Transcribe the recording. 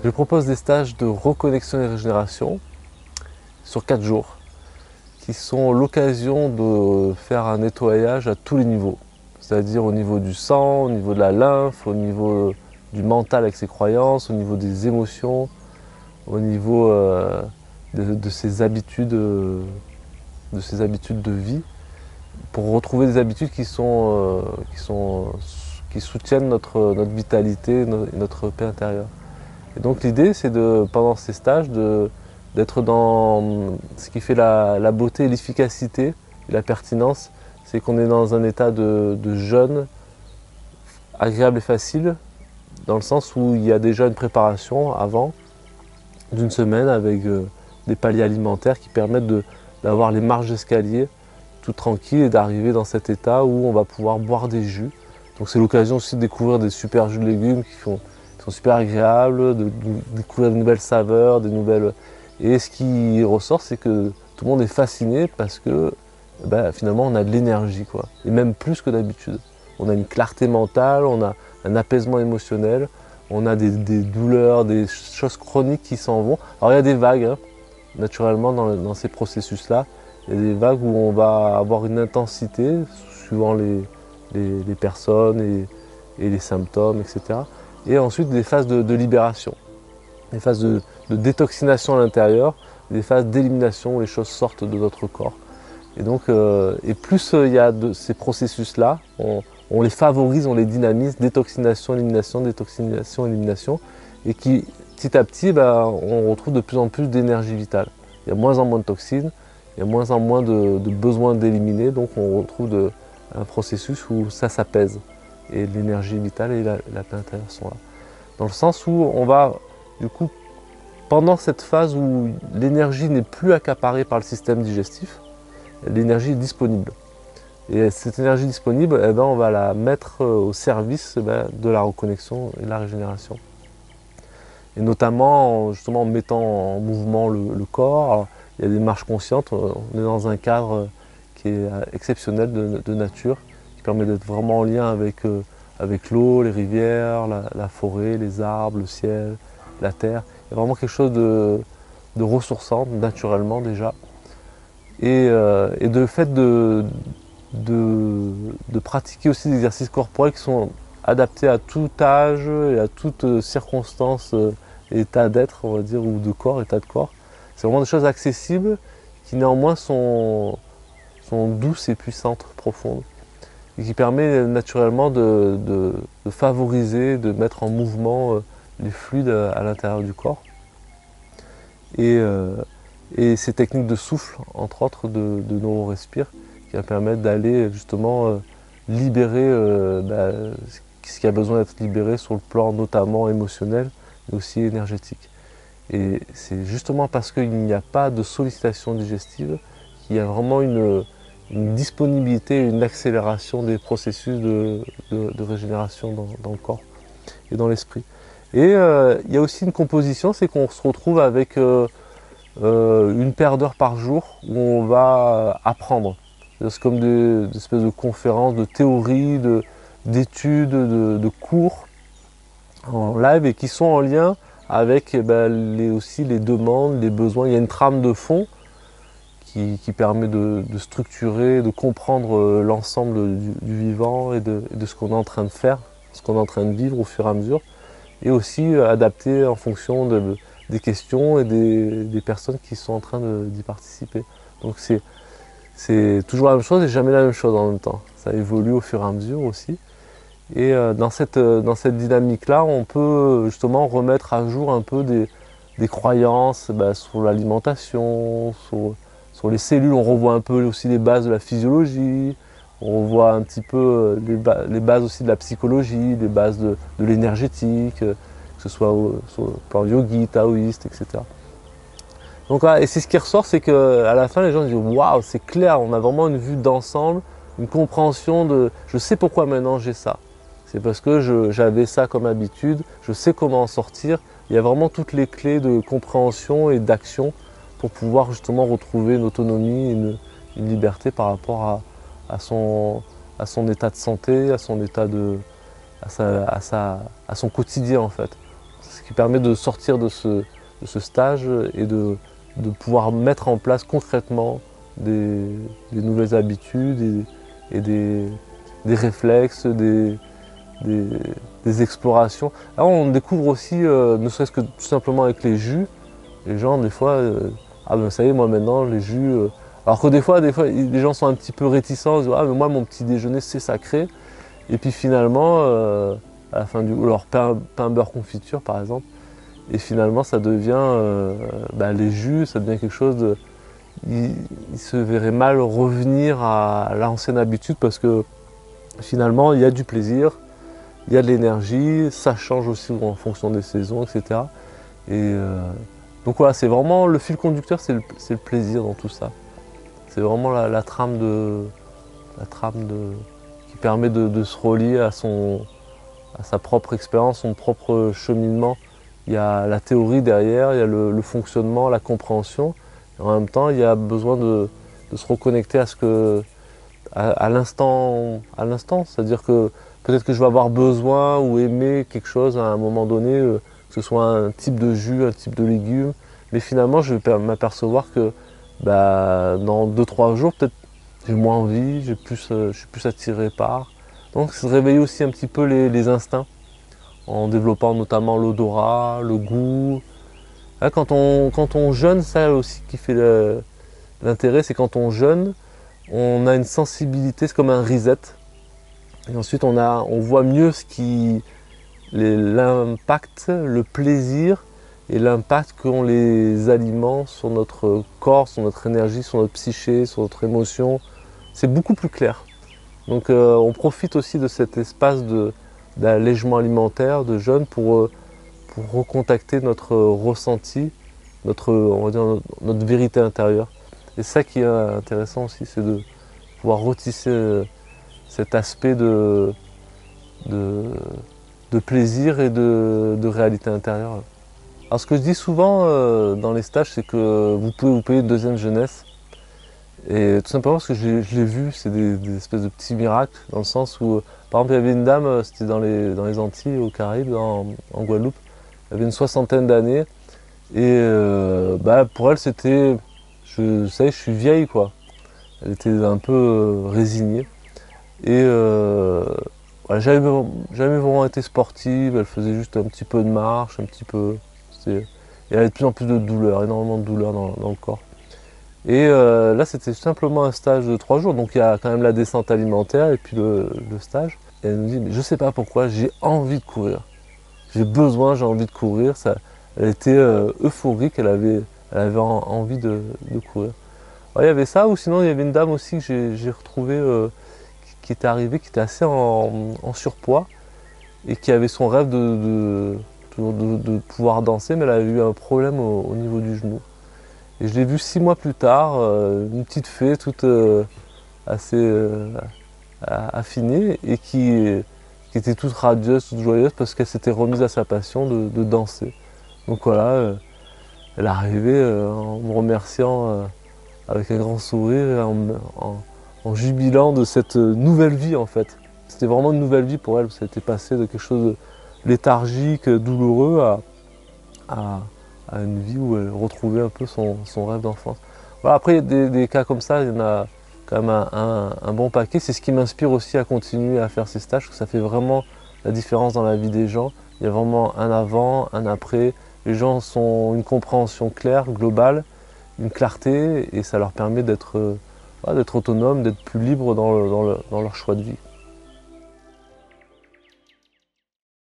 Je propose des stages de reconnexion et régénération sur 4 jours qui sont l'occasion de faire un nettoyage à tous les niveaux. C'est-à-dire au niveau du sang, au niveau de la lymphe, au niveau du mental avec ses croyances, au niveau des émotions, au niveau de ses habitudes, de vie, pour retrouver des habitudes qui soutiennent notre vitalité, notre paix intérieure. Et donc l'idée, c'est pendant ces stages, d'être dans ce qui fait la beauté et l'efficacité et la pertinence. C'est qu'on est dans un état de jeûne agréable et facile, dans le sens où il y a déjà une préparation avant d'une semaine avec des paliers alimentaires qui permettent d'avoir les marches d'escalier tout tranquille et d'arriver dans cet état où on va pouvoir boire des jus. Donc c'est l'occasion aussi de découvrir des super jus de légumes qui sont super agréables, de découvrir de nouvelles saveurs, Et ce qui ressort, c'est que tout le monde est fasciné parce que finalement on a de l'énergie, quoi. Et même plus que d'habitude. On a une clarté mentale, on a un apaisement émotionnel, on a des douleurs, des choses chroniques qui s'en vont. Alors il y a des vagues, hein, naturellement dans ces processus-là. Il y a des vagues où on va avoir une intensité suivant les personnes et les symptômes, etc. Et ensuite des phases de libération, des phases de détoxination à l'intérieur, des phases d'élimination où les choses sortent de notre corps. Et donc, et plus il y a de ces processus-là, on les favorise, on les dynamise, détoxination, élimination, et qui, petit à petit, on retrouve de plus en plus d'énergie vitale. Il y a moins en moins de toxines, il y a moins en moins de besoin d'éliminer, donc on retrouve un processus où ça s'apaise. Et l'énergie vitale et la paix intérieure sont là. Dans le sens où on va, du coup, pendant cette phase où l'énergie n'est plus accaparée par le système digestif, l'énergie est disponible. Et cette énergie disponible, on va la mettre au service de la reconnexion et de la régénération. Et notamment justement en mettant en mouvement le corps. Alors, il y a des marches conscientes, on est dans un cadre qui est exceptionnel de nature, qui permet d'être vraiment en lien avec l'eau, les rivières, la forêt, les arbres, le ciel, la terre. Il y a vraiment quelque chose de ressourçant naturellement déjà. Et de fait de pratiquer aussi des exercices corporels qui sont adaptés à tout âge et à toute circonstance, état d'être, on va dire, ou de corps, état de corps. C'est vraiment des choses accessibles qui néanmoins sont douces et puissantes, profondes, et qui permet naturellement de favoriser, de mettre en mouvement les fluides à l'intérieur du corps. Et ces techniques de souffle, entre autres, de neuro-respire, qui va permettre d'aller justement libérer ce qui a besoin d'être libéré sur le plan notamment émotionnel, mais aussi énergétique. Et c'est justement parce qu'il n'y a pas de sollicitation digestive qu'il y a vraiment une disponibilité, une accélération des processus de régénération dans le corps et dans l'esprit. Et il y a aussi une composition, c'est qu'on se retrouve avec une paire d'heures par jour où on va apprendre. C'est comme des espèces de conférences, de théories, d'études, de cours en live et qui sont en lien avec aussi les demandes, les besoins. Il y a une trame de fond qui permet de structurer, de comprendre l'ensemble du vivant et de ce qu'on est en train de faire, ce qu'on est en train de vivre au fur et à mesure, et aussi adapté en fonction des questions et des personnes qui sont en train d'y participer. Donc c'est toujours la même chose et jamais la même chose en même temps. Ça évolue au fur et à mesure aussi. Et dans cette dynamique-là, on peut justement remettre à jour un peu des croyances sur l'alimentation, sur les cellules. On revoit un peu aussi les bases de la physiologie, on revoit un petit peu les bases aussi de la psychologie, les bases de l'énergétique, que ce soit sur le plan yogi, taoïste, etc. Donc voilà, et c'est ce qui ressort, c'est qu'à la fin, les gens disent waouh, c'est clair, on a vraiment une vue d'ensemble, une compréhension de je sais pourquoi maintenant j'ai ça. C'est parce que j'avais ça comme habitude, je sais comment en sortir. Il y a vraiment toutes les clés de compréhension et d'action pour pouvoir justement retrouver une autonomie, une liberté par rapport à son état de santé, à son état à son quotidien en fait. ce qui permet de sortir de ce stage et de pouvoir mettre en place concrètement des nouvelles habitudes et des réflexes, des explorations. Là, on découvre aussi, ne serait-ce que tout simplement avec les jus, les gens des fois, ah ben ça y est, moi maintenant les jus, alors que des fois les gens sont un petit peu réticents, ils disent ah mais moi mon petit déjeuner c'est sacré, et puis finalement à la fin leur pain beurre confiture par exemple, et finalement ça devient, les jus, ça devient quelque chose de, ils se verraient mal revenir à l'ancienne habitude parce que finalement il y a du plaisir, il y a de l'énergie, ça change aussi en fonction des saisons, etc. Et donc voilà, c'est vraiment le fil conducteur, c'est le plaisir dans tout ça. C'est vraiment la trame qui permet de se relier à sa propre expérience, son propre cheminement. Il y a la théorie derrière, il y a le fonctionnement, la compréhension. Et en même temps, il y a besoin de se reconnecter à l'instant, c'est-à-dire que peut-être que je vais avoir besoin ou aimer quelque chose à un moment donné, que ce soit un type de jus, un type de légumes, mais finalement je vais m'apercevoir que dans 2-3 jours, peut-être j'ai moins envie, je suis plus attiré par. Donc c'est de réveiller aussi un petit peu les instincts, en développant notamment l'odorat, le goût. Là, quand on jeûne, ça aussi qui fait l'intérêt, c'est quand on jeûne, on a une sensibilité, c'est comme un reset. Et ensuite on voit mieux l'impact, le plaisir et l'impact qu'ont les aliments sur notre corps, sur notre énergie, sur notre psyché, sur notre émotion. C'est beaucoup plus clair. Donc on profite aussi de cet espace d'allègement alimentaire, de jeûne, pour recontacter notre ressenti, on va dire, notre vérité intérieure. Et ça qui est intéressant aussi, c'est de pouvoir retisser cet aspect de plaisir et de réalité intérieure. Alors ce que je dis souvent dans les stages, c'est que vous pouvez vous payer une deuxième jeunesse. Et tout simplement parce que je l'ai vu, c'est des espèces de petits miracles, dans le sens où, par exemple, il y avait une dame, c'était dans les Antilles, aux Caraïbes, en Guadeloupe, elle avait une 60aine d'années, et pour elle c'était, je suis vieille quoi. Elle était un peu résignée. Et voilà, jamais vraiment été sportive, elle faisait juste un petit peu de marche, un petit peu. Et elle avait de plus en plus de douleurs, énormément de douleurs dans le corps. Et là c'était simplement un stage de 3 jours, donc il y a quand même la descente alimentaire et puis le stage. Et elle nous dit, mais je sais pas pourquoi, j'ai envie de courir. J'ai envie de courir. Elle était euphorique, elle avait envie de courir. Alors, il y avait ça, ou sinon il y avait une dame aussi que j'ai retrouvée qui était arrivée, qui était assez en surpoids et qui avait son rêve de pouvoir danser, mais elle avait eu un problème au niveau du genou. Et je l'ai vue 6 mois plus tard, une petite fée toute assez affinée et qui était toute radieuse, toute joyeuse parce qu'elle s'était remise à sa passion de danser. Donc voilà, elle est arrivée en me remerciant avec un grand sourire et en jubilant de cette nouvelle vie en fait. C'était vraiment une nouvelle vie pour elle, ça a été passé de quelque chose de léthargique, douloureux à une vie où elle retrouvait un peu son rêve d'enfance. Voilà, après, il y a des cas comme ça, il y en a quand même un bon paquet. C'est ce qui m'inspire aussi à continuer à faire ces stages, parce que ça fait vraiment la différence dans la vie des gens. Il y a vraiment un avant, un après. Les gens ont une compréhension claire, globale, une clarté, et ça leur permet d'être autonomes, d'être plus libres dans leur choix de vie.